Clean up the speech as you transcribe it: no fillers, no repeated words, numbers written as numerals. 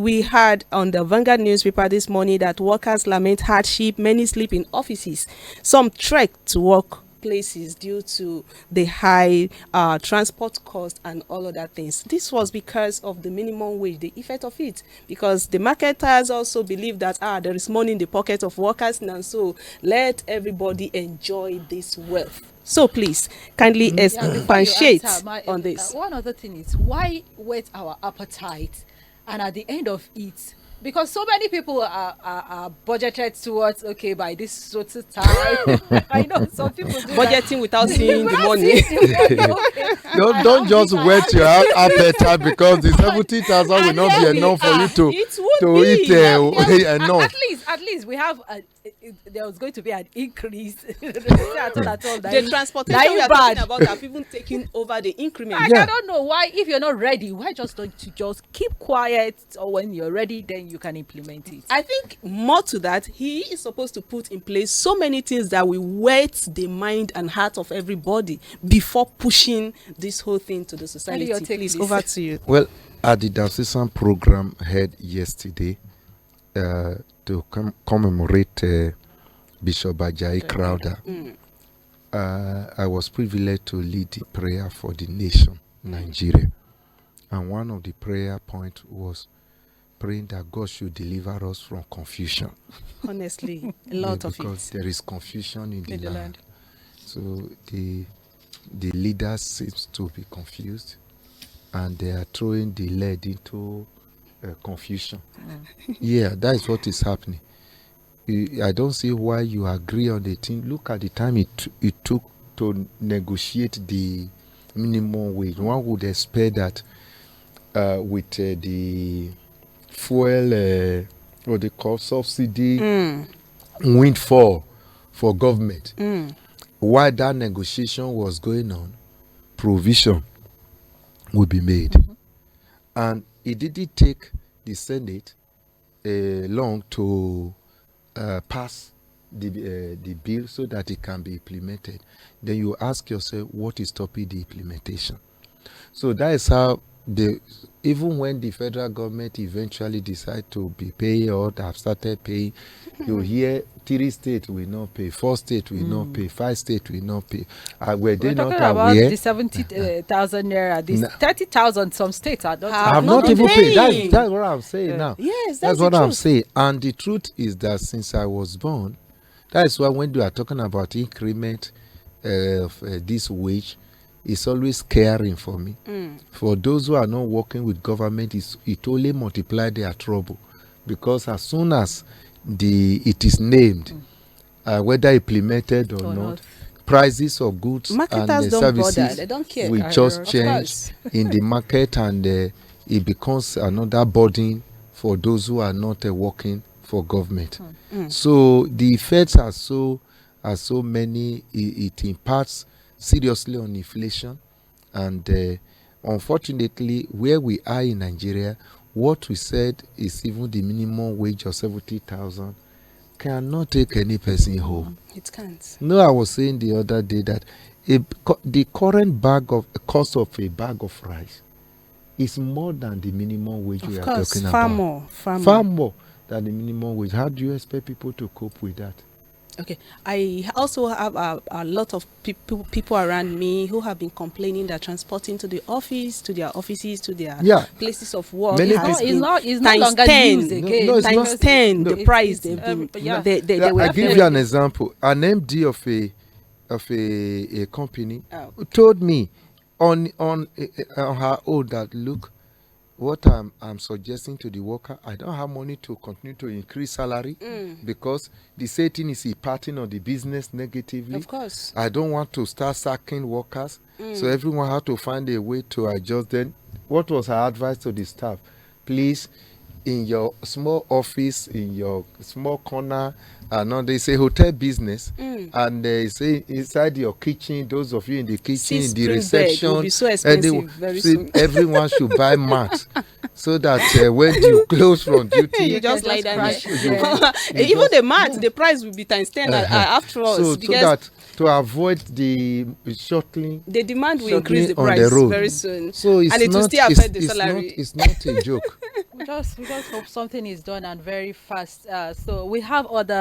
We heard on the Vanguard newspaper this morning that workers lament hardship. Many sleep in offices. Some trek to work places due to the high transport cost and all other things. This was because of the minimum wage, the effect of it, because the marketers also believe that there is money in the pocket of workers now, so let everybody enjoy this wealth. So please kindly expatiate on this. One other thing is, why whet our appetite and at the end of it, because so many people are budgeted towards, okay, by this sort of time. I know some people do budgeting that without seeing the money. Don't just whet your appetite, because the 70,000 will not be enough for you to eat enough. At least we have there was going to be an increase. The transportation we are talking about have even taken over the increment. I don't know why, if you're not ready, why don't you just keep quiet, or when you're ready, then you can implement it. I think more to that, he is supposed to put in place so many things that will whet the mind and heart of everybody before pushing this whole thing to the society. Please, over to you. Well, at the diocesan program held yesterday to commemorate Bishop Ajayi Crowther, I was privileged to lead the prayer for the nation, Nigeria. And one of the prayer points was praying that God should deliver us from confusion. Honestly, a lot of it. Because there is confusion in the land. So the leaders seems to be confused, and they are throwing the lead into confusion. Yeah, that is what is happening. I don't see why you agree on the thing. Look at the time it took to negotiate the minimum wage. One would expect that with the fuel, what they call subsidy windfall for government, while that negotiation was going on, provision would be made. And it didn't take the Senate long to pass the bill so that it can be implemented. Then you ask yourself, what is stopping the implementation? So that is how even when the federal government eventually decide to be paying or have started paying, you hear 3 states will not pay, 4 states will not pay, 5 states will not pay. Were they not about aware? The 70,000 naira, this 30,000, some states are not. Have not even paid. That's what I'm saying now. Yes, that's what I'm saying. And the truth is that since I was born, that is why when you are talking about increment of this wage, it's always scaring for me. For those who are not working with government, it only multiplies their trouble, because as soon as it is named, whether implemented or not, prices of goods and services they don't care. will just change in the market, and it becomes another burden for those who are not working for government. So the effects are so many. It impacts seriously on inflation, and unfortunately, where we are in Nigeria, what we said is even the minimum wage of 70,000 cannot take any person home. It can't. No, I was saying the other day that the current cost of a bag of rice is more than the minimum wage we are talking about. Far more than the minimum wage. How do you expect people to cope with that? Okay, I also have a lot of people around me who have been complaining that transporting to the office, to their offices, to their places of work it's no longer used again. Times 10 the price they've been. I'll give you an example. An MD of a company told me on her own that, look, what I'm suggesting to the worker, I don't have money to continue to increase salary because the same thing is impacting on the business negatively. Of course. I don't want to start sacking workers. So everyone had to find a way to adjust. Then what was her advice to the staff? Please, in your small office, in your small corner, they say hotel business, and they say inside your kitchen, those of you in the kitchen, in the reception, will be so expensive very soon. Everyone should buy mats so that when you close from duty, you just lie down. Even the mat, the price will be times 10 after all. So that to avoid the shuttling. The demand will Shuttling increase the on the price road. very soon. So it's And it will not, still affect the salary. It's not a joke. We just hope something is done and very fast. So we have other